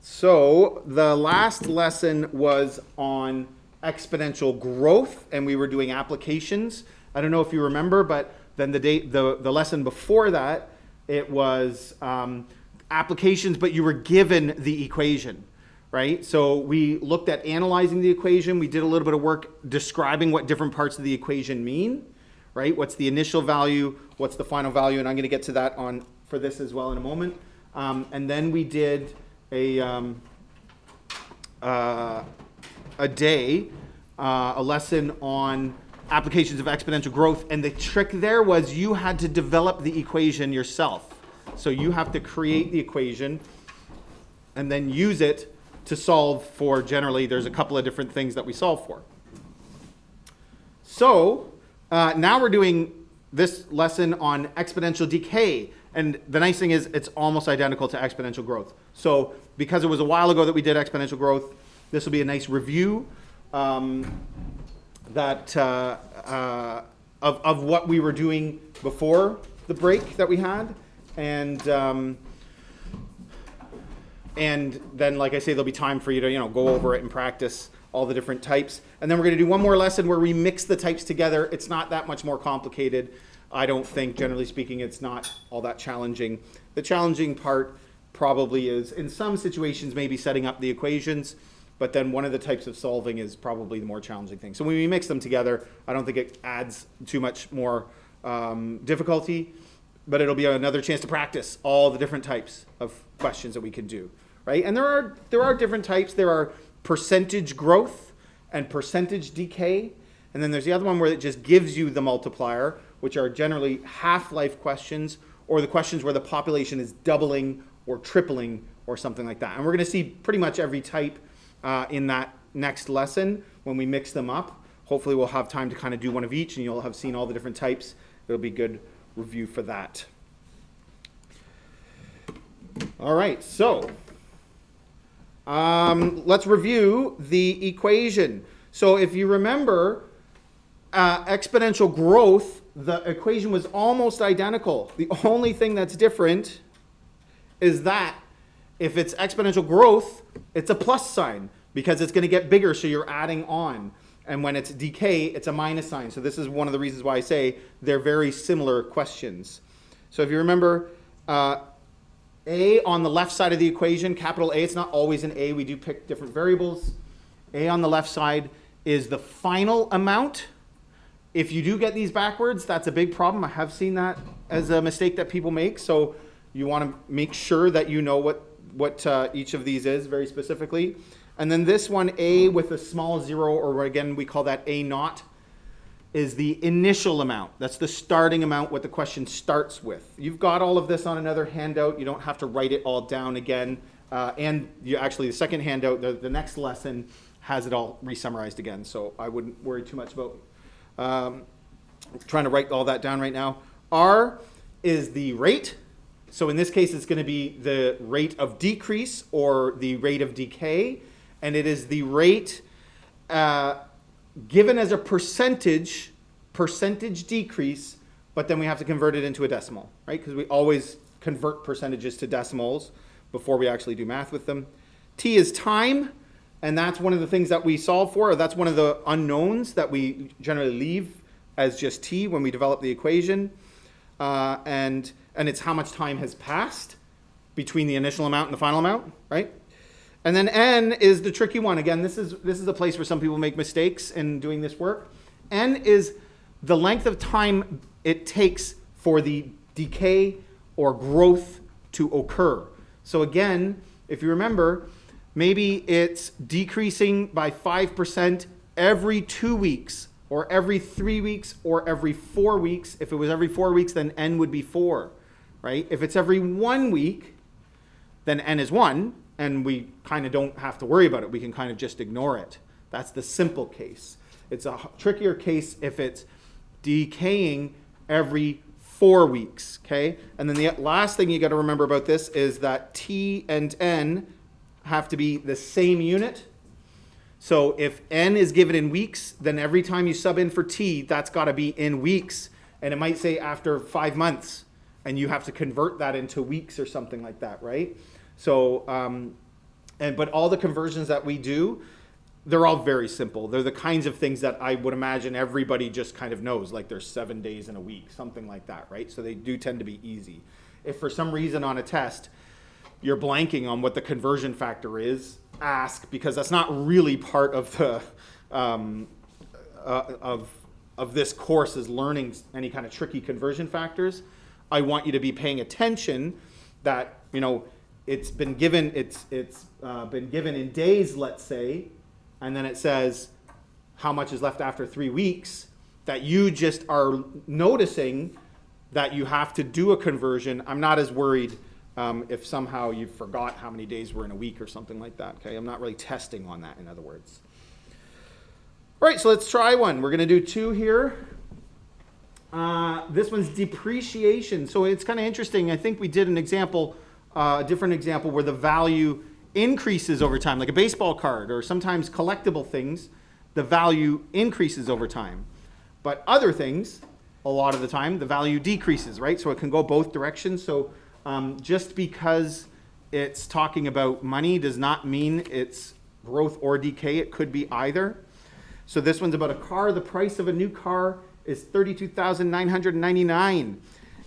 So the last lesson was on exponential growth, and we were doing applications. I don't know if you remember, but then the lesson before that, it was applications, but you were given the equation, right? So we looked at analyzing the equation. We did a little bit of work describing what different parts of the equation mean, right? What's the initial value? What's the final value? And I'm going to get to that for this as well in a moment. And then we did a lesson on applications of exponential growth, and the trick there was you had to develop the equation yourself. So you have to create the equation and then use it to solve for, generally there's a couple of different things that we solve for. So now we're doing this lesson on exponential decay. And the nice thing is it's almost identical to exponential growth. So because it was a while ago that we did exponential growth, this will be a nice review of what we were doing before the break that we had. And then, like I say, there'll be time for you to go over it and practice all the different types. And then we're going to do one more lesson where we mix the types together. It's not that much more complicated. I don't think, generally speaking, it's not all that challenging. The challenging part probably is, in some situations, maybe setting up the equations, but then one of the types of solving is probably the more challenging thing. So when we mix them together, I don't think it adds too much more difficulty, but it'll be another chance to practice all the different types of questions that we can do, right? And there are different types. There are percentage growth and percentage decay, and then there's the other one where it just gives you the multiplier, which are generally half-life questions, or the questions where the population is doubling or tripling or something like that. And we're going to see pretty much every type in that next lesson when we mix them up. Hopefully we'll have time to kind of do one of each, and you'll have seen all the different types. It'll be good review for that. All right, so let's review the equation. So if you remember, exponential growth, the equation was almost identical. The only thing that's different is that if it's exponential growth, it's a plus sign because it's going to get bigger, so you're adding on. And when it's decay, it's a minus sign. So this is one of the reasons why I say they're very similar questions. So if you remember, A on the left side of the equation, capital A, it's not always an A. We do pick different variables. A on the left side is the final amount. If you do get these backwards, that's a big problem. I have seen that as a mistake that people make. So you want to make sure that you know what each of these is very specifically. And then this one, A with a small zero, or again, we call that A naught, is the initial amount. That's the starting amount, what the question starts with. You've got all of this on another handout. You don't have to write it all down again. And you actually, the second handout, the next lesson, has it all re-summarized again. So I wouldn't worry too much about trying to write all that down right now. R is the rate. So in this case, it's going to be the rate of decrease or the rate of decay. And it is the rate given as a percentage decrease, but then we have to convert it into a decimal, right? Because we always convert percentages to decimals before we actually do math with them. T is time, and that's one of the things that we solve for, or that's one of the unknowns that we generally leave as just T when we develop the equation. And it's how much time has passed between the initial amount and the final amount, right? And then N is the tricky one. Again, this is a place where some people make mistakes in doing this work. N is the length of time it takes for the decay or growth to occur. So again, if you remember, maybe it's decreasing by 5% every 2 weeks, or every 3 weeks, or every 4 weeks. If it was every 4 weeks, then N would be 4, right? If it's every 1 week, then N is 1. And we kind of don't have to worry about it. We can kind of just ignore it. That's the simple case. It's a trickier case if it's decaying every 4 weeks, okay? And then the last thing you got to remember about this is that T and N have to be the same unit. So if N is given in weeks, then every time you sub in for T, that's got to be in weeks. And it might say after 5 months, and you have to convert that into weeks or something like that, right? So But all the conversions that we do, they're all very simple. They're the kinds of things that I would imagine everybody just kind of knows, like there's 7 days in a week, something like that, right? So they do tend to be easy. If for some reason on a test you're blanking on what the conversion factor is, ask, because that's not really part of the of this course, is learning any kind of tricky conversion factors. I want you to be paying attention that, you know, it's been given in days, let's say, and then it says how much is left after 3 weeks, that you just are noticing that you have to do a conversion. I'm not as worried if somehow you forgot how many days were in a week or something like that, okay? I'm not really testing on that, in other words. All right, so let's try one. We're going to do 2 here. This one's depreciation. So it's kind of interesting. I think we did an example, a different example, where the value increases over time, like a baseball card or sometimes collectible things, the value increases over time. But other things, a lot of the time, the value decreases, right? So it can go both directions. So just because it's talking about money does not mean it's growth or decay. It could be either. So this one's about a car. The price of a new car is $32,999.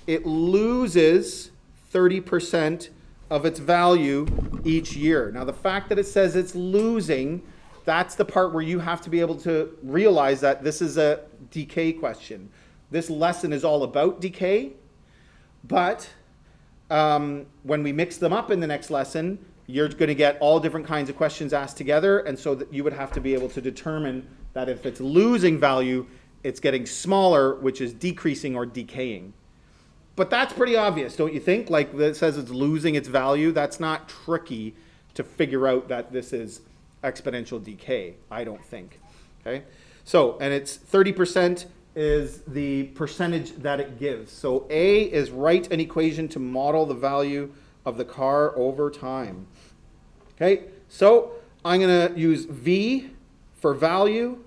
It loses 30% of its value each year. Now, the fact that it says it's losing, that's the part where you have to be able to realize that this is a decay question. This lesson is all about decay, but when we mix them up in the next lesson, you're going to get all different kinds of questions asked together, and so that you would have to be able to determine that if it's losing value, it's getting smaller, which is decreasing or decaying. But that's pretty obvious, don't you think? Like it says it's losing its value. That's not tricky to figure out that this is exponential decay, I don't think. Okay? So, and it's 30% is the percentage that it gives. So A is write an equation to model the value of the car over time. Okay? So I'm going to use V for value.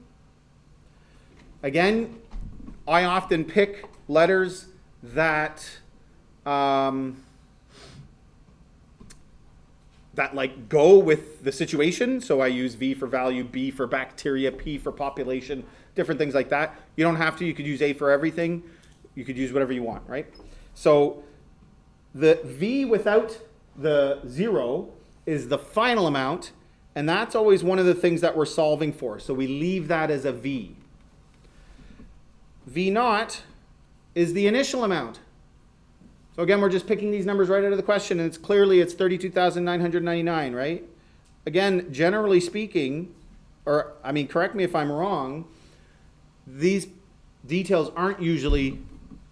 Again, I often pick letters that that like go with the situation. So I use V for value, B for bacteria, P for population, different things like that. You don't have to. You could use A for everything. You could use whatever you want, right? So the V without the 0 is the final amount, and that's always one of the things that we're solving for. So we leave that as a V. V naught is the initial amount. So again, we're just picking these numbers right out of the question, and it's 32,999, right? Again, generally speaking, or I mean, correct me if I'm wrong, these details aren't usually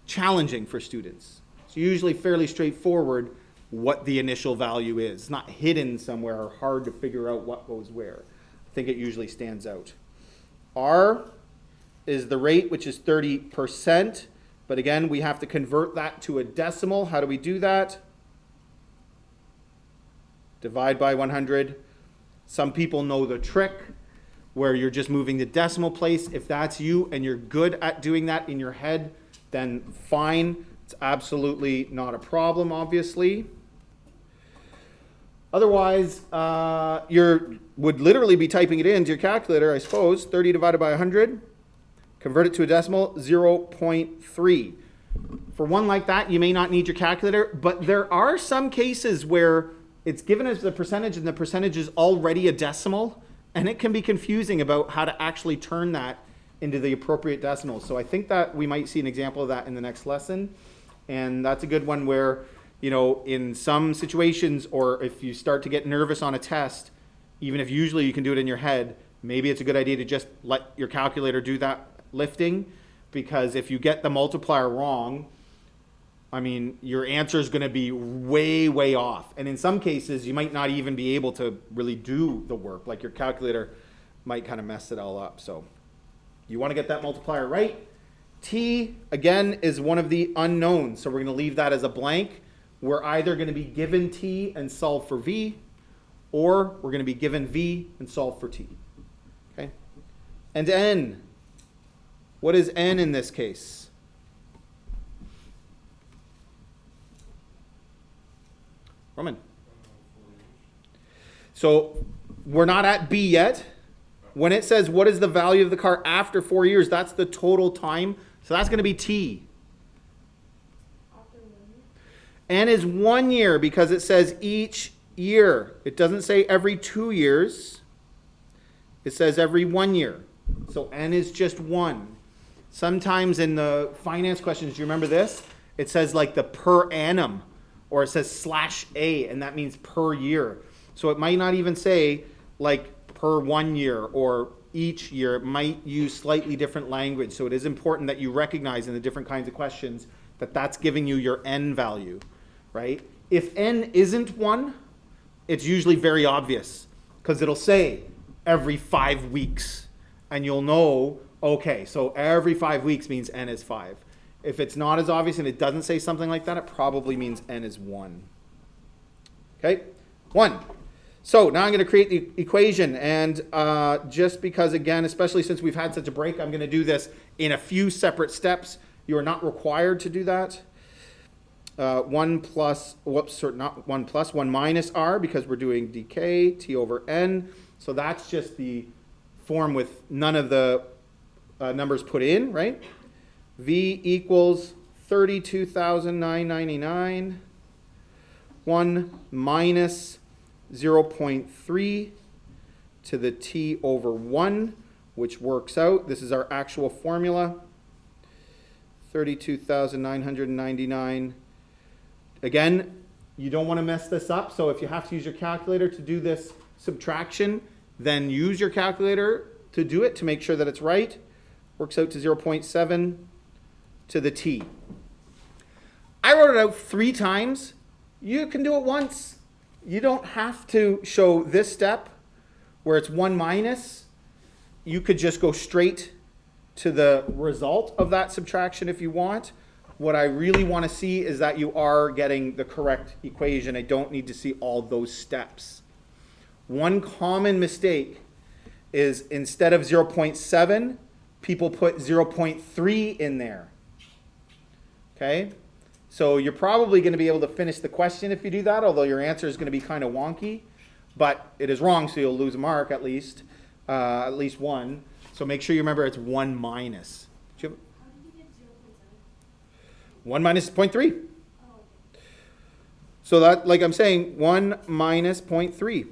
challenging for students. It's usually fairly straightforward what the initial value is. It's not hidden somewhere or hard to figure out what goes where. I think it usually stands out. R is the rate, which is 30%. But again, we have to convert that to a decimal. How do we do that? Divide by 100. Some people know the trick where you're just moving the decimal place. If that's you and you're good at doing that in your head, then fine. It's absolutely not a problem, obviously. Otherwise, you would literally be typing it into your calculator, I suppose. 30 divided by 100. Convert it to a decimal, 0.3. For one like that, you may not need your calculator, but there are some cases where it's given as the percentage and the percentage is already a decimal, and it can be confusing about how to actually turn that into the appropriate decimal. So I think that we might see an example of that in the next lesson, and that's a good one where, you know, in some situations, or if you start to get nervous on a test, even if usually you can do it in your head, maybe it's a good idea to just let your calculator do that lifting, because if you get the multiplier wrong, I mean, your answer is going to be way, way off. And in some cases, you might not even be able to really do the work. Like your calculator might kind of mess it all up. So you want to get that multiplier right. T, again, is one of the unknowns. So we're going to leave that as a blank. We're either going to be given T and solve for V, or we're going to be given V and solve for T. Okay? And N. What is N in this case? Roman. So we're not at B yet. When it says what is the value of the car after 4 years, that's the total time. So that's going to be T. N is 1 year because it says each year. It doesn't say every 2 years. It says every 1 year. So N is just 1. Sometimes in the finance questions, do you remember this? It says like the per annum, or it says /A, and that means per year. So it might not even say like per 1 year or each year. It might use slightly different language. So it is important that you recognize in the different kinds of questions that that's giving you your N value, right? If N isn't 1, it's usually very obvious because it'll say every 5 weeks, and you'll know, okay, so every 5 weeks means N is 5. If it's not as obvious and it doesn't say something like that, it probably means N is 1. Okay, 1. So now I'm going to create the equation, and just because, again, especially since we've had such a break, I'm going to do this in a few separate steps. You are not required to do that. 1 minus R, because we're doing decay, T over N. So that's just the form with none of the numbers put in, right? V equals 32,999. 1 minus 0.3 to the T over 1, which works out. This is our actual formula. 32,999. Again, you don't want to mess this up. So if you have to use your calculator to do this subtraction, then use your calculator to do it to make sure that it's right. Works out to 0.7 to the T. I wrote it out 3 times. You can do it once. You don't have to show this step where it's 1 minus. You could just go straight to the result of that subtraction if you want. What I really want to see is that you are getting the correct equation. I don't need to see all those steps. One common mistake is instead of 0.7, people put 0.3 in there. Okay? So you're probably going to be able to finish the question if you do that, although your answer is going to be kind of wonky. But it is wrong, so you'll lose a mark at least 1. So make sure you remember it's 1 minus. How did you get 0.7? 1 minus 0.3. Oh. So that, like I'm saying, 1 minus 0.3.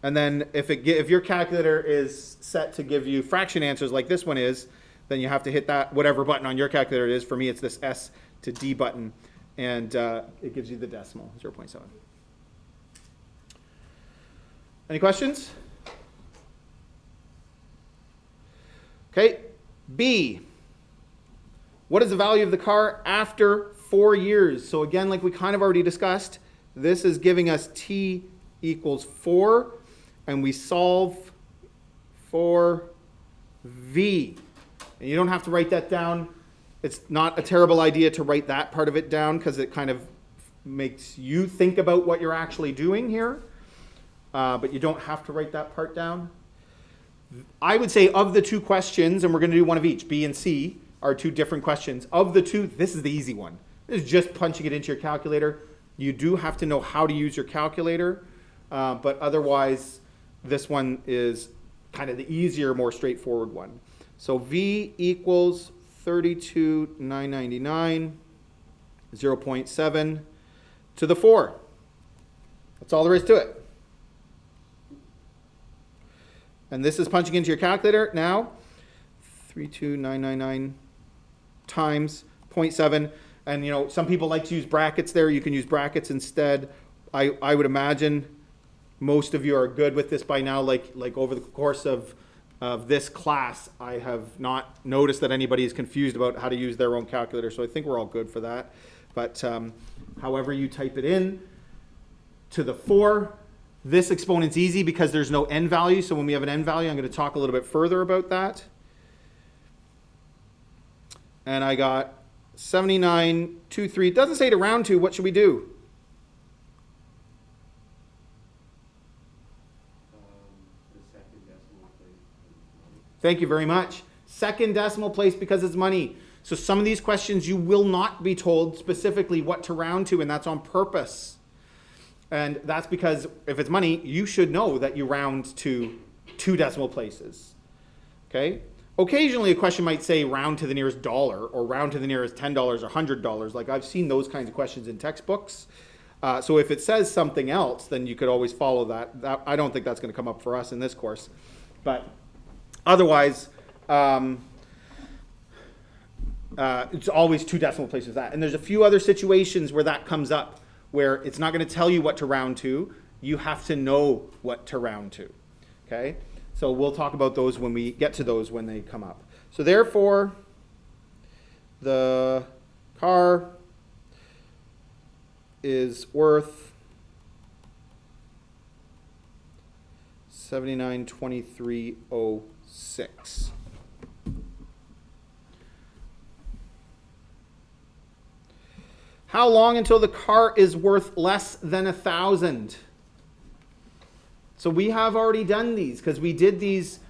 And then if your calculator is set to give you fraction answers like this one is, then you have to hit that whatever button on your calculator it is. For me, it's this S to D button, and it gives you the decimal, 0.7. Any questions? Okay, B. What is the value of the car after 4 years? So again, like we kind of already discussed, this is giving us T equals 4, and we solve for V. And you don't have to write that down. It's not a terrible idea to write that part of it down because it kind of makes you think about what you're actually doing here. But you don't have to write that part down. I would say of the 2 questions, and we're going to do one of each, B and C are 2 different questions. Of the 2, this is the easy one. This is just punching it into your calculator. You do have to know how to use your calculator, but otherwise this one is kind of the easier, more straightforward one. So V equals 32,999, 0.7 to the 4. That's all there is to it. And this is punching into your calculator now. 32,999 times 0.7. And you know, some people like to use brackets there. You can use brackets instead. I would imagine most of you are good with this by now. Like over the course of this class, I have not noticed that anybody is confused about how to use their own calculator. So I think we're all good for that. But however you type it in to the 4, this exponent's easy because there's no n value. So when we have an n value, I'm going to talk a little bit further about that. And I got 7923. It doesn't say to round to. What should we do? The second decimal place. Thank you very much. Second decimal place because it's money. So some of these questions you will not be told specifically what to round to, and that's on purpose. And that's because if it's money, you should know that you round to 2 decimal places. Okay? Occasionally a question might say round to the nearest dollar or round to the nearest $10 or $100. Like I've seen those kinds of questions in textbooks. So if it says something else, then you could always follow that. I don't think that's going to come up for us in this course. But otherwise, it's always 2 decimal places that. And there's a few other situations where that comes up, where it's not going to tell you what to round to. You have to know what to round to. Okay? So we'll talk about those when we get to those when they come up. So therefore, the car is worth $79,2306. How long until the car is worth less than 1,000? So we have already done these because we did these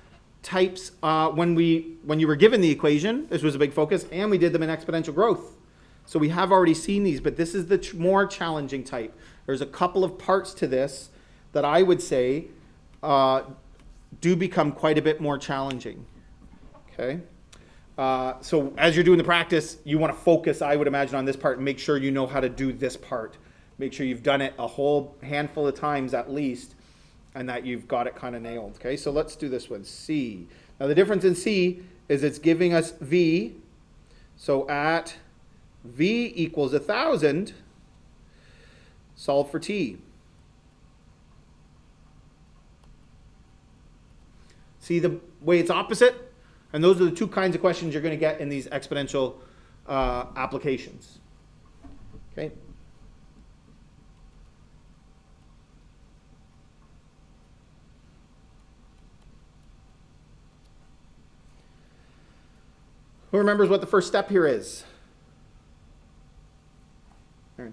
types when you were given the equation. This was a big focus, and we did them in exponential growth. So we have already seen these, but this is the more challenging type. There's a couple of parts to this that I would say do become quite a bit more challenging. Okay. So as you're doing the practice, you want to focus, I would imagine, on this part and make sure you know how to do this part. Make sure you've done it a whole handful of times at least, and that you've got it kind of nailed. Okay, so let's do this one, C. Now the difference in C is it's giving us V. So at V equals 1,000, solve for T. See the way it's opposite? And those are the 2 kinds of questions you're going to get in these exponential applications. Okay. Who remembers what the first step here is? Aaron.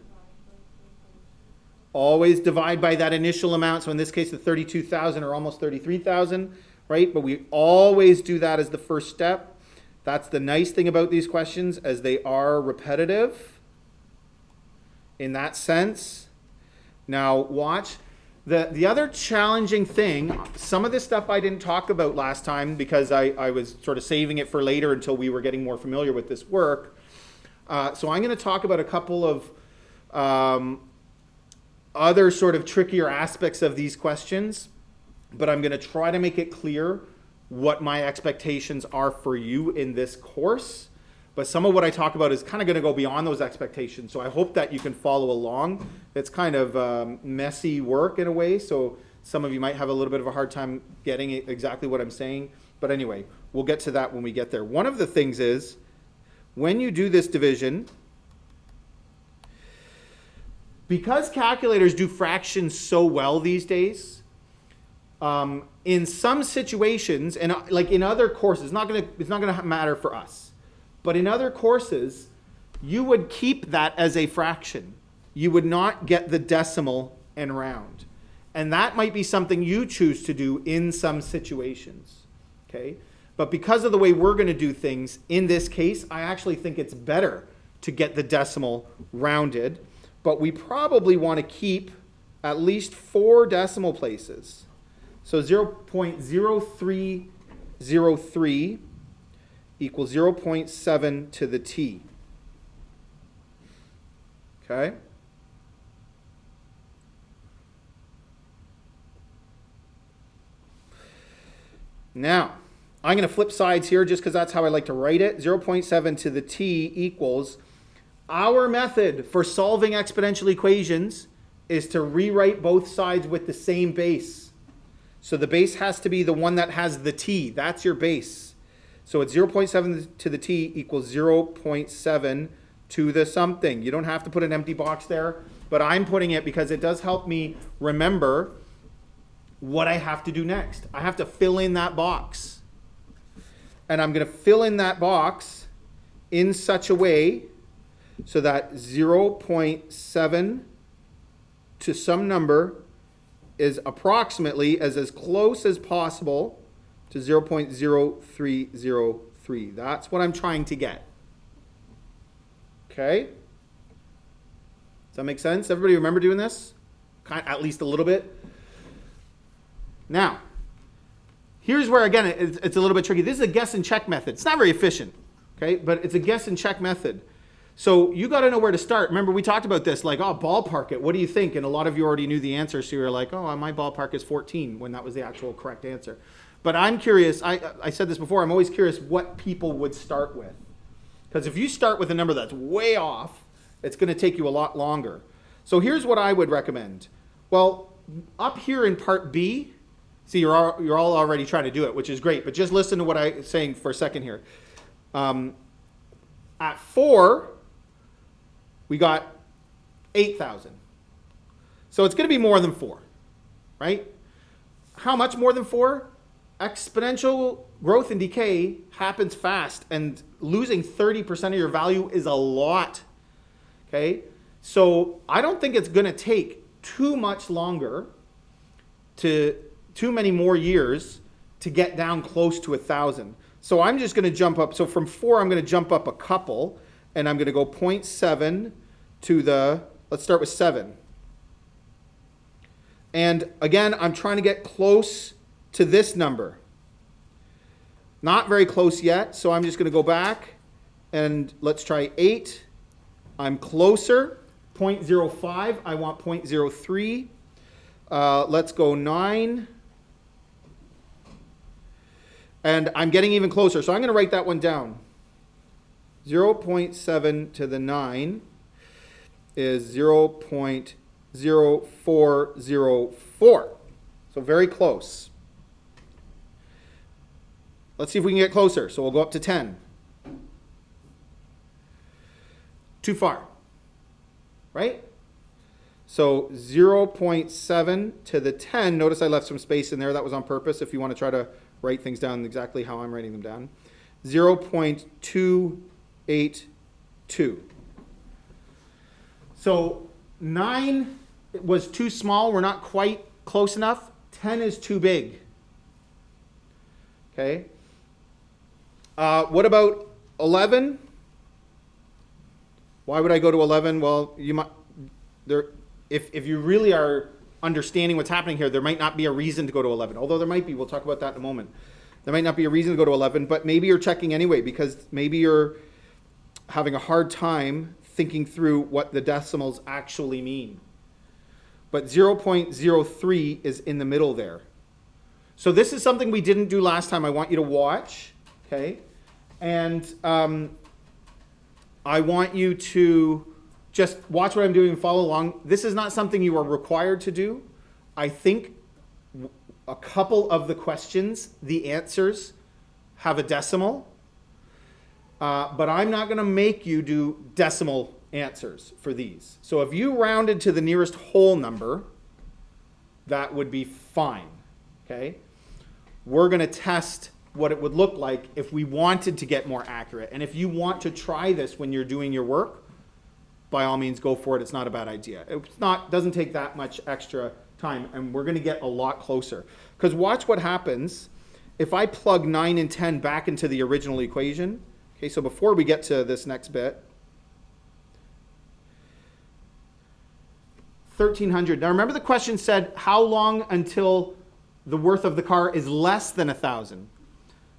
Always divide by that initial amount. So in this case, the 32,000 or almost 33,000, right? But we always do that as the first step. That's the nice thing about these questions, as they are repetitive in that sense. Now watch. The other challenging thing, some of this stuff I didn't talk about last time because I was sort of saving it for later until we were getting more familiar with this work. So I'm going to talk about a couple of other sort of trickier aspects of these questions, but I'm going to try to make it clear what my expectations are for you in this course. But some of what I talk about is kind of going to go beyond those expectations. So I hope that you can follow along. It's kind of messy work in a way. So some of you might have a little bit of a hard time getting exactly what I'm saying. But anyway, we'll get to that when we get there. One of the things is when you do this division, because calculators do fractions so well these days, in some situations, and like in other courses, it's not gonna matter for us. But in other courses, you would keep that as a fraction. You would not get the decimal and round. And that might be something you choose to do in some situations. Okay? But because of the way we're going to do things, in this case, I actually think it's better to get the decimal rounded. But we probably want to keep at least 4 decimal places. So 0.0303 equals 0.7 to the T. Okay? Now, I'm going to flip sides here just because that's how I like to write it. 0.7 to the T equals, our method for solving exponential equations is to rewrite both sides with the same base. So the base has to be the one that has the T. That's your base. So it's 0.7 to the T equals 0.7 to the something. You don't have to put an empty box there, but I'm putting it because it does help me remember what I have to do next. I have to fill in that box. And I'm going to fill in that box in such a way so that 0.7 to some number is approximately as close as possible to 0.0303. That's what I'm trying to get. Okay? Does that make sense? Everybody remember doing this? at least a little bit. Now, here's where, again, it's a little bit tricky. This is a guess and check method. It's not very efficient, okay? But it's a guess and check method. So you got to know where to start. Remember, we talked about this, like, oh, ballpark it. What do you think? And a lot of you already knew the answer, so you were like, oh, my ballpark is 14, when that was the actual correct answer. But I'm curious, I said this before, I'm always curious what people would start with. Because if you start with a number that's way off, it's going to take you a lot longer. So here's what I would recommend. Well, up here in part B, see, you're all already trying to do it, which is great, but just listen to what I'm saying for a second here. At 4, we got 8,000. So it's going to be more than 4, right? How much more than 4? Exponential growth and decay happens fast, and losing 30% of your value is a lot, okay? So I don't think it's going to take too much longer, too many more years to get down close to 1,000. So I'm just going to jump up. So from 4, I'm going to jump up a couple, and I'm going to go 0.7 to the, let's start with 7. And again, I'm trying to get close to this number. Not very close yet, so I'm just going to go back, and let's try 8. I'm closer. 0.05, I want 0.03. Let's go 9. And I'm getting even closer, so I'm going to write that one down. 0.7 to the 9 is 0.0404. So very close. Let's see if we can get closer. So we'll go up to 10. Too far, right? So 0.7 to the 10. Notice I left some space in there. That was on purpose if you want to try to write things down exactly how I'm writing them down. 0.282. So 9 was too small. We're not quite close enough. 10 is too big. Okay. What about 11? Why would I go to 11? Well, you might if you really are understanding what's happening here, there might not be a reason to go to 11. Although there might be. We'll talk about that in a moment. There might not be a reason to go to 11, but maybe you're checking anyway because maybe you're having a hard time thinking through what the decimals actually mean. But 0.03 is in the middle there. So this is something we didn't do last time. I want you to watch, okay? And I want you to just watch what I'm doing and follow along. This is not something you are required to do. I think a couple of the questions, the answers, have a decimal. But I'm not going to make you do decimal answers for these. So if you rounded to the nearest whole number, that would be fine, okay? We're going to test what it would look like if we wanted to get more accurate. And if you want to try this when you're doing your work, by all means, go for it. It's not a bad idea. Doesn't take that much extra time, and we're going to get a lot closer. Because watch what happens if I plug 9 and 10 back into the original equation. Okay, so before we get to this next bit, 1,300. Now remember the question said, how long until the worth of the car is less than 1,000?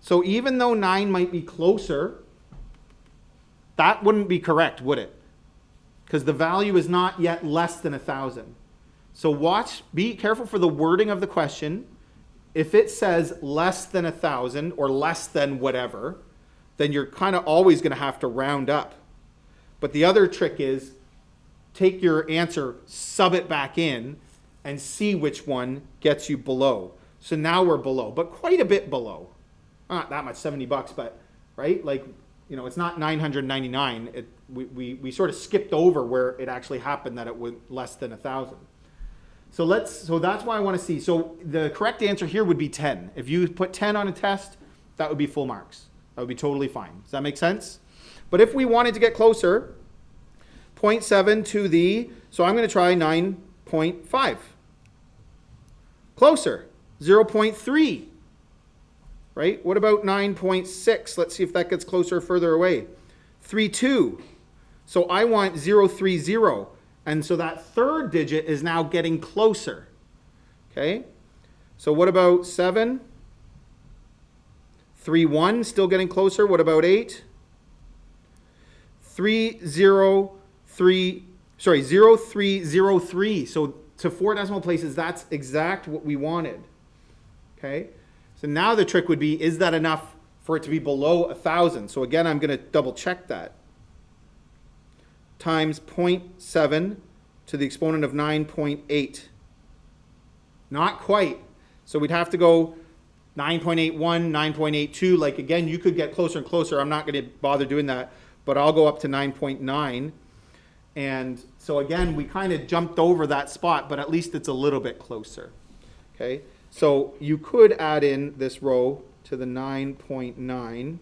So even though 9 might be closer, that wouldn't be correct, would it? Because the value is not yet less than 1,000. So watch, be careful for the wording of the question. If it says less than 1,000 or less than whatever, then you're kind of always going to have to round up. But the other trick is take your answer, sub it back in, and see which one gets you below. So now we're below, but quite a bit below. Not that much, $70, but right? Like, you know, it's not 999. We sort of skipped over where it actually happened that it was less than 1,000. So that's why I want to see. So the correct answer here would be 10. If you put 10 on a test, that would be full marks. That would be totally fine. Does that make sense? But if we wanted to get closer, 0.7 to the, so I'm going to try 9.5. Closer, 0.3. Right? What about 9.6? Let's see if that gets closer or further away. 3.2. So I want 0.30. And so that third digit is now getting closer. Okay? So what about 7? 3, 1, still getting closer. What about 8? 3, 0, 3, sorry, 0, 3, 0, 3. So to 4 decimal places, that's exact what we wanted. Okay? So now the trick would be, is that enough for it to be below 1,000? So again, I'm going to double check that. Times 0.7 to the exponent of 9.8. Not quite. So we'd have to go 9.81, 9.82. Like again, you could get closer and closer. I'm not going to bother doing that, but I'll go up to 9.9. And so again, we kind of jumped over that spot, but at least it's a little bit closer. Okay, so you could add in this row to the 9.9.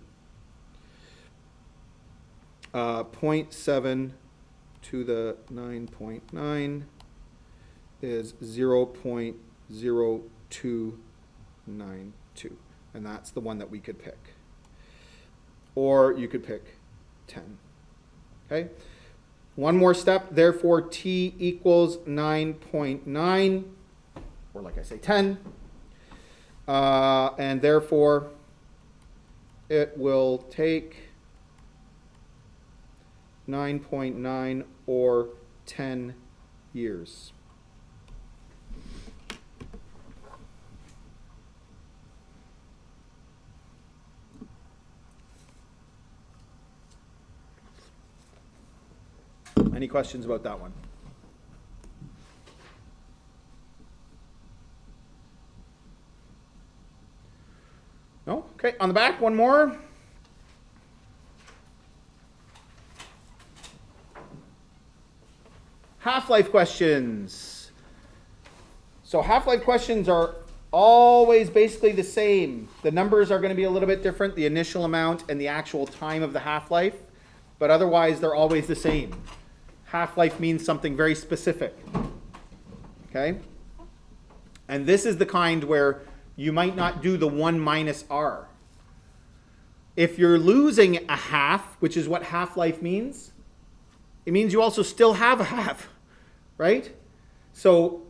0.7 to the 9.9 is 0.0292. And that's the one that we could pick. Or you could pick 10. Okay? One more step. Therefore, t equals 9.9. Or like I say, 10. And therefore, it will take 9.9 or 10 years. Any questions about that one? No? Okay, on the back, one more. Half-life questions. So half-life questions are always basically the same. The numbers are going to be a little bit different, the initial amount and the actual time of the half-life, but otherwise they're always the same. Half-life means something very specific. Okay? And this is the kind where you might not do the 1 minus r. If you're losing a half, which is what half-life means, it means you also still have a half, right? So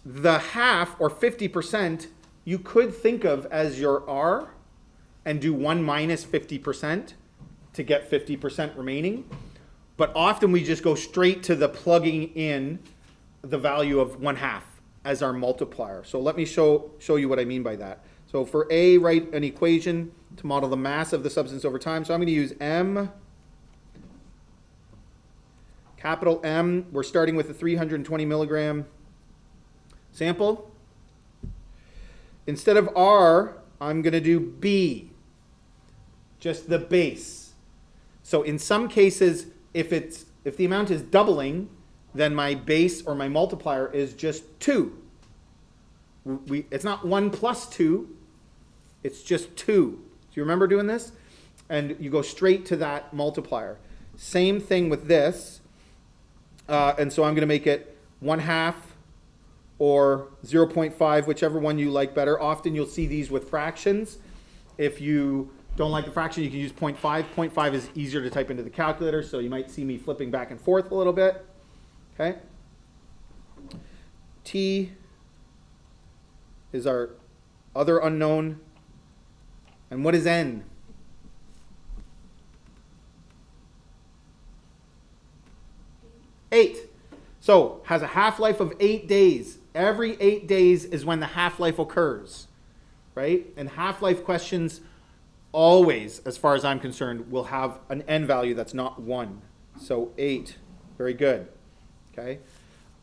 the half, or 50%, you could think of as your r and do 1 minus 50% to get 50% remaining. But often we just go straight to the plugging in the value of 1/2 as our multiplier. So let me show you what I mean by that. So for A, write an equation to model the mass of the substance over time. So I'm going to use M, capital M. We're starting with a 320 milligram sample. Instead of R, I'm going to do B, just the base. So in some cases, if the amount is doubling, then my base or my multiplier is just 2. It's not 1 plus 2, it's just 2. Do you remember doing this? And you go straight to that multiplier. Same thing with this. And so I'm going to make it 1/2 or 0.5, whichever one you like better. Often you'll see these with fractions. If you don't like the fraction, you can use 0.5. 0.5 is easier to type into the calculator, so you might see me flipping back and forth a little bit. Okay? T is our other unknown. And what is N? Eight. So, has a half-life of 8 days. Every 8 days is when the half-life occurs, right? And half-life questions always, as far as I'm concerned, will have an N value that's not 1. So 8. Very good. Okay.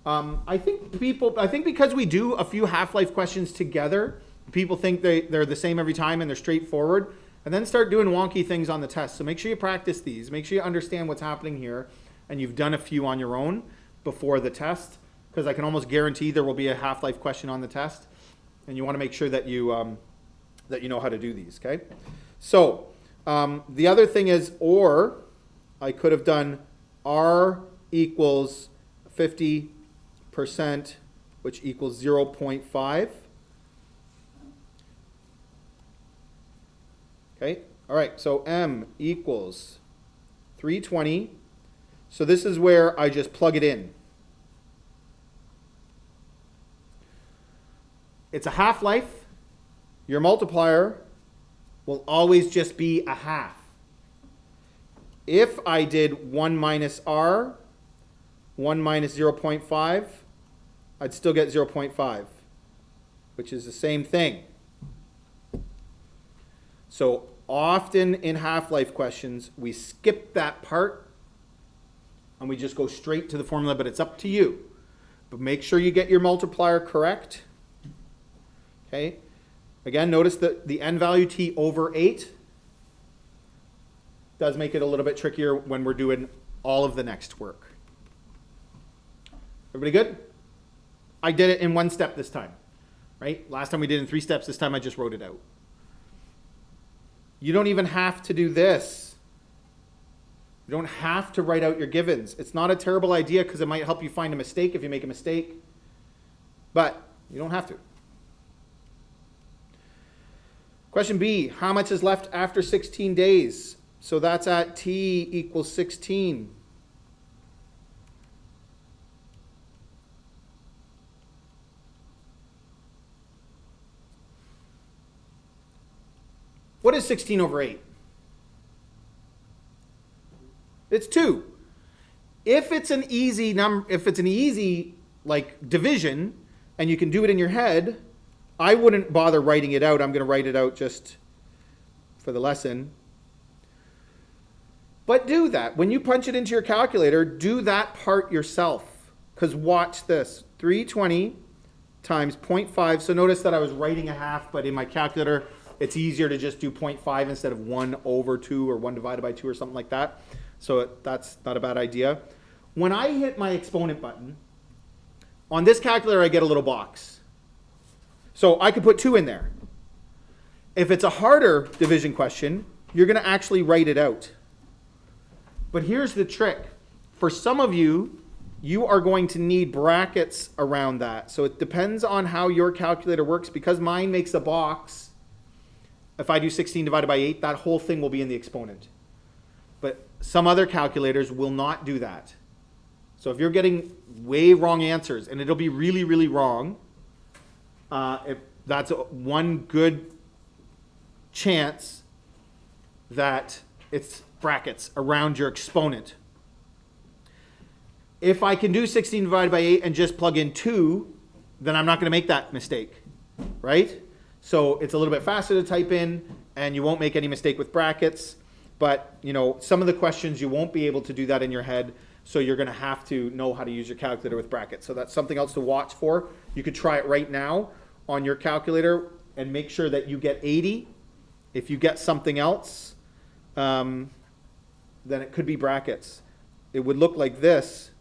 I think because we do a few half-life questions together, people think they're the same every time and they're straightforward, and then start doing wonky things on the test. So make sure you practice these. Make sure you understand what's happening here, and you've done a few on your own before the test, because I can almost guarantee there will be a half-life question on the test, and you want to make sure that you know how to do these. Okay. So the other thing is, or I could have done R equals 50%, which equals 0.5. Okay, all right, so M equals 320. So this is where I just plug it in. it's a half-life. Your multiplier will always just be a half. If I did 1 minus r, 1 minus 0.5, I'd still get 0.5, which is the same thing. So often in half-life questions, we skip that part and we just go straight to the formula, but it's up to you. But make sure you get your multiplier correct. Okay. Again, notice that the n value t over 8 does make it a little bit trickier when we're doing all of the next work. Everybody good? I did it in 1 step this time, right? Last time we did it in 3 steps. This time I just wrote it out. You don't even have to do this. You don't have to write out your givens. It's not a terrible idea because it might help you find a mistake if you make a mistake, but you don't have to. Question B, how much is left after 16 days? So that's at t equals 16. What is 16 over 8? It's 2. If it's an easy number, if it's an easy like division and you can do it in your head, I wouldn't bother writing it out. I'm going to write it out just for the lesson. But do that. When you punch it into your calculator, do that part yourself. Because watch this. 320 times 0.5. So notice that I was writing a half, but in my calculator, it's easier to just do 0.5 instead of 1 over 2 or 1 divided by 2 or something like that. So that's not a bad idea. When I hit my exponent button, on this calculator I get a little box. So I could put 2 in there. If it's a harder division question, you're going to actually write it out. But here's the trick. For some of you, you are going to need brackets around that. So it depends on how your calculator works. Because mine makes a box, if I do 16 divided by 8, that whole thing will be in the exponent. But some other calculators will not do that. So if you're getting way wrong answers, and it'll be really, really wrong, if that's one good chance that it's brackets around your exponent. If I can do 16 divided by 8 and just plug in 2, then I'm not going to make that mistake, right? So it's a little bit faster to type in, and you won't make any mistake with brackets. But, you know, some of the questions you won't be able to do that in your head, so you're going to have to know how to use your calculator with brackets. So that's something else to watch for. You could try it right now on your calculator and make sure that you get 80. If you get something else, then it could be brackets. It would look like this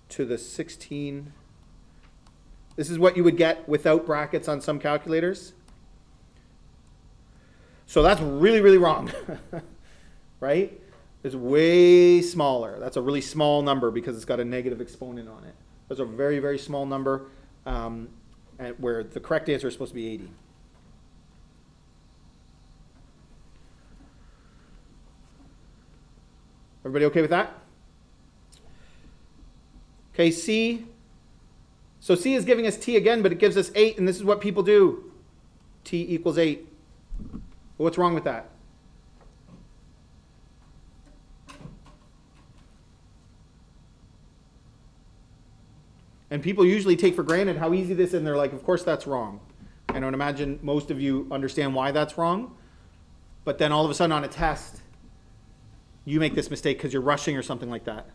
to the 16. This is what you would get without brackets on some calculators. So that's really, really wrong, right? It's way smaller. That's a really small number because it's got a negative exponent on it. That's a very, very small number where the correct answer is supposed to be 80. Everybody okay with that? Okay, C. So C is giving us t again, but it gives us 8, and this is what people do. T equals 8. What's wrong with that? And people usually take for granted how easy this is, and they're like, of course that's wrong. I don't imagine most of you understand why that's wrong. But then all of a sudden on a test, you make this mistake because you're rushing or something like that.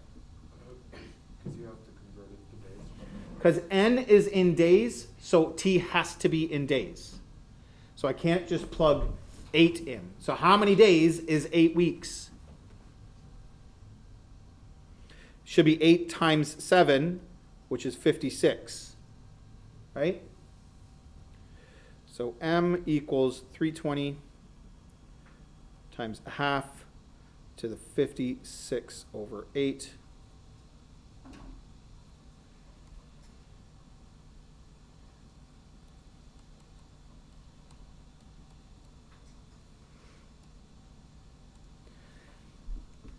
Because you have to convert it to days. Because n is in days, so t has to be in days. So I can't just plug 8 in. So how many days is 8 weeks? Should be 8 times 7, which is 56, right? So m equals 320 times a half to the 56 over 8.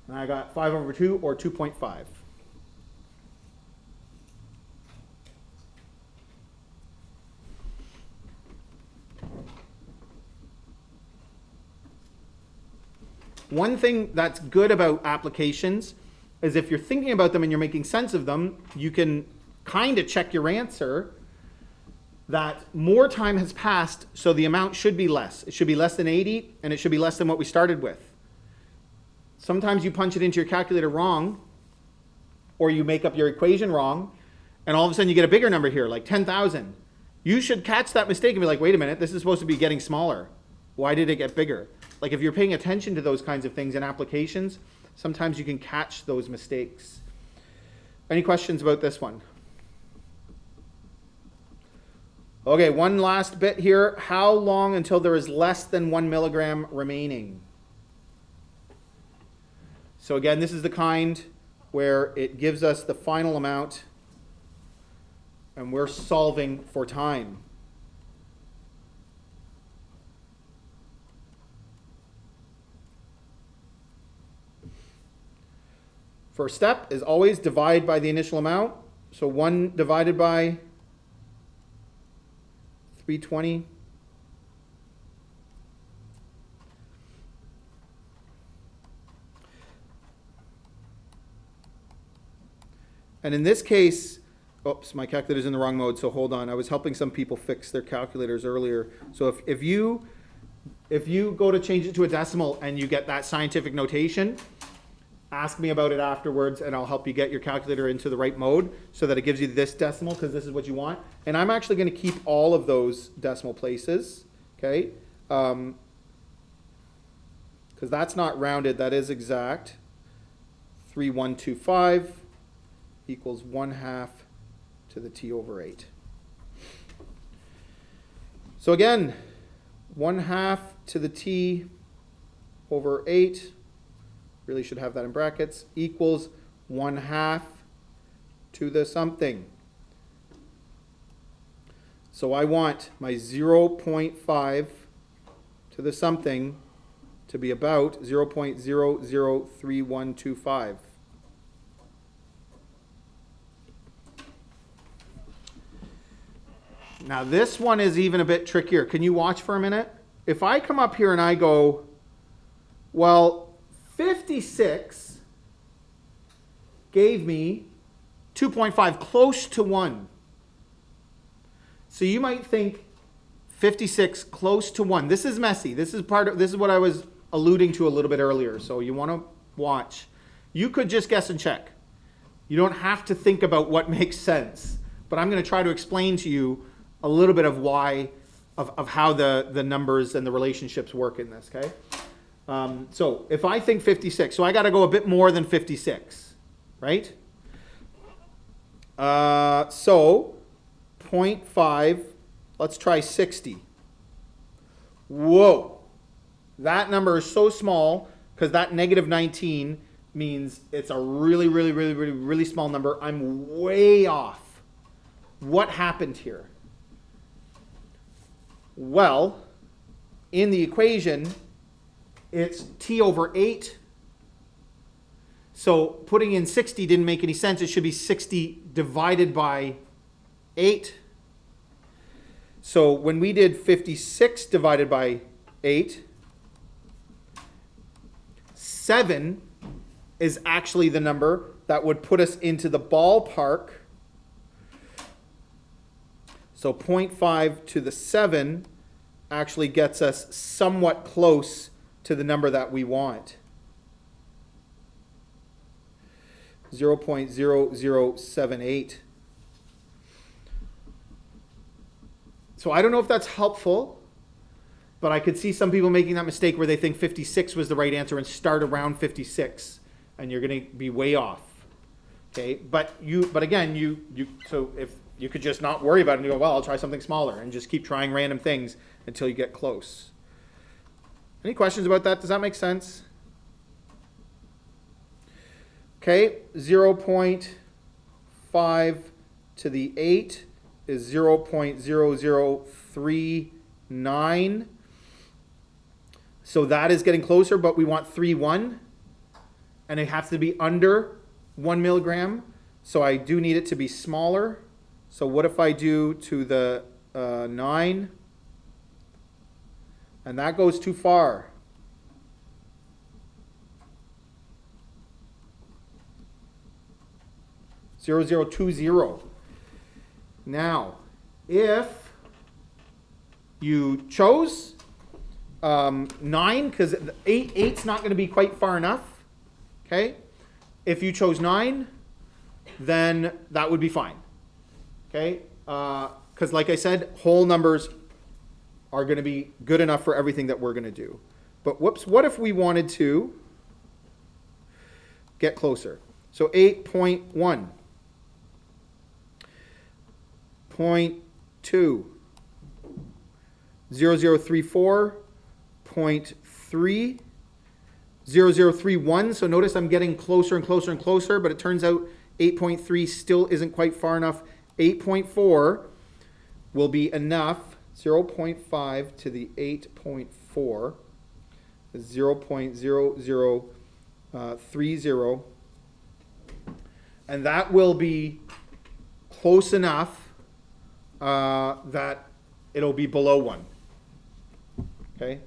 And I got 5 over 2, or 2.5. One thing that's good about applications is if you're thinking about them and you're making sense of them, you can kind of check your answer that more time has passed, so the amount should be less. It should be less than 80, and it should be less than what we started with. Sometimes you punch it into your calculator wrong, or you make up your equation wrong, and all of a sudden you get a bigger number here, like 10,000. You should catch that mistake and be like, wait a minute, this is supposed to be getting smaller. Why did it get bigger? Like if you're paying attention to those kinds of things in applications, sometimes you can catch those mistakes. Any questions about this one? Okay, one last bit here. How long until there is less than 1 milligram remaining? So again, this is the kind where it gives us the final amount and we're solving for time. First step is always divide by the initial amount. So 1 divided by 320. And in this case, oops, my calculator's in the wrong mode, so hold on. I was helping some people fix their calculators earlier. So if you go to change it to a decimal and you get that scientific notation, ask me about it afterwards and I'll help you get your calculator into the right mode so that it gives you this decimal because this is what you want. And I'm actually going to keep all of those decimal places, okay? Because that's not rounded, that is exact. 3125 equals 1/2 to the t over 8. So again, 1/2 to the t over 8, really should have that in brackets, equals 1/2 to the something. So I want my 0.5 to the something to be about 0.003125. Now this one is even a bit trickier. Can you watch for a minute? If I come up here and I go, well, 56 gave me 2.5, close to 1. So you might think 56 close to 1. This is messy. This is what I was alluding to a little bit earlier. So you want to watch. You could just guess and check. You don't have to think about what makes sense. But I'm going to try to explain to you a little bit of why, of how the numbers and the relationships work in this, okay? So if I think 56, so I got to go a bit more than 56, right? So 0.5, let's try 60. Whoa, that number is so small because that negative 19 means it's a really small number. I'm way off. What happened here? Well, in the equation, it's t over 8. So putting in 60 didn't make any sense. It should be 60 divided by 8. So when we did 56 divided by 8, 7 is actually the number that would put us into the ballpark. So 0.5 to the 7 actually gets us somewhat close to the number that we want. 0.0078. So I don't know if that's helpful, but I could see some people making that mistake where they think 56 was the right answer and start around 56, and you're going to be way off. Okay, but again, so if you could just not worry about it and you go, well, I'll try something smaller and just keep trying random things until you get close. Any questions about that? Does that make sense? Okay, 0.5 to the 8 is 0.0039. So that is getting closer, but we want 3.1. And it has to be under 1 milligram. So I do need it to be smaller. So what if I do to the 9? And that goes too far. 0020. Now, if you chose 9, because 8's not going to be quite far enough, okay? If you chose 9, then that would be fine, okay? Because like I said, whole numbers are going to be good enough for everything that we're going to do. But whoops, what if we wanted to get closer? So 8.1, 0.2, 0034, 0.3, 0031. So notice I'm getting closer and closer and closer, but it turns out 8.3 still isn't quite far enough. 8.4 will be enough. 0.5 to the 8.4 is 0.0030. And that will be close enough that it'll be below 1. Okay?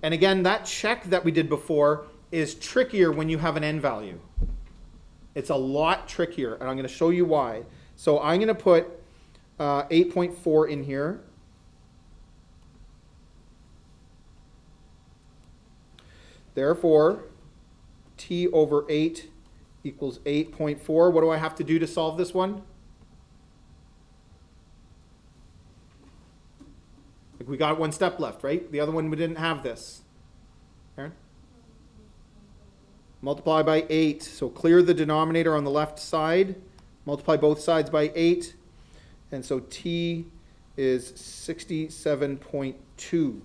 And again, that check that we did before is trickier when you have an n value. It's a lot trickier, and I'm going to show you why. So I'm going to put 8.4 in here. Therefore, t over 8 equals 8.4. What do I have to do to solve this one? Like we got one step left, right? The other one we didn't have this. Aaron? Multiply by 8. So clear the denominator on the left side. Multiply both sides by 8. And so t is 67.2.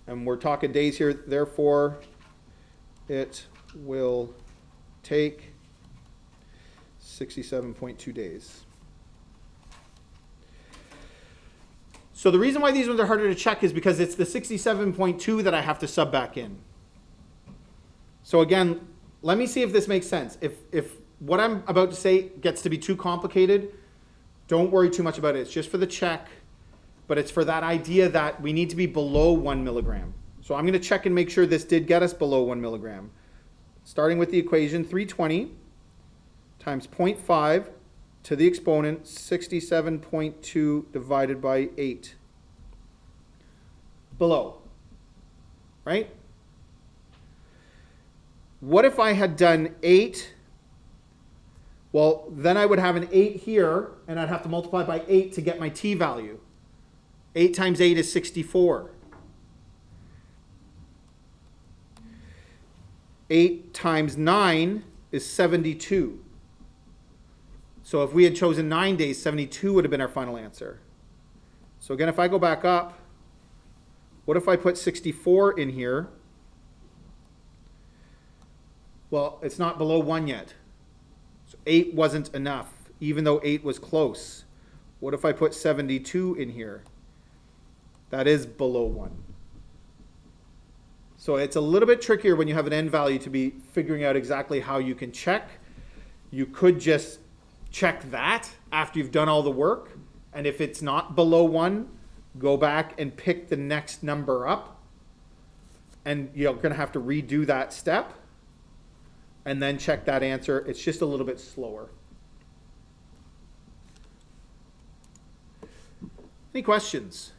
And we're talking days here, therefore it will take 67.2 days. So the reason why these ones are harder to check is because it's the 67.2 that I have to sub back in. So again, let me see if this makes sense. If what I'm about to say gets to be too complicated, don't worry too much about it. It's just for the check, but it's for that idea that we need to be below 1 milligram. So I'm going to check and make sure this did get us below 1 milligram. Starting with the equation, 320 times 0.5 to the exponent, 67.2 divided by 8. Below, right? What if I had done 8? Well, then I would have an 8 here, and I'd have to multiply by 8 to get my t value. 8 times 8 is 64. 8 times 9 is 72. So if we had chosen 9 days, 72 would have been our final answer. So again, if I go back up, what if I put 64 in here? Well, it's not below 1 yet. So 8 wasn't enough, even though 8 was close. What if I put 72 in here? That is below 1. So it's a little bit trickier when you have an n value to be figuring out exactly how you can check. You could just check that after you've done all the work. And if it's not below 1, go back and pick the next number up. And you're going to have to redo that step. And then check that answer. It's just a little bit slower. Any questions?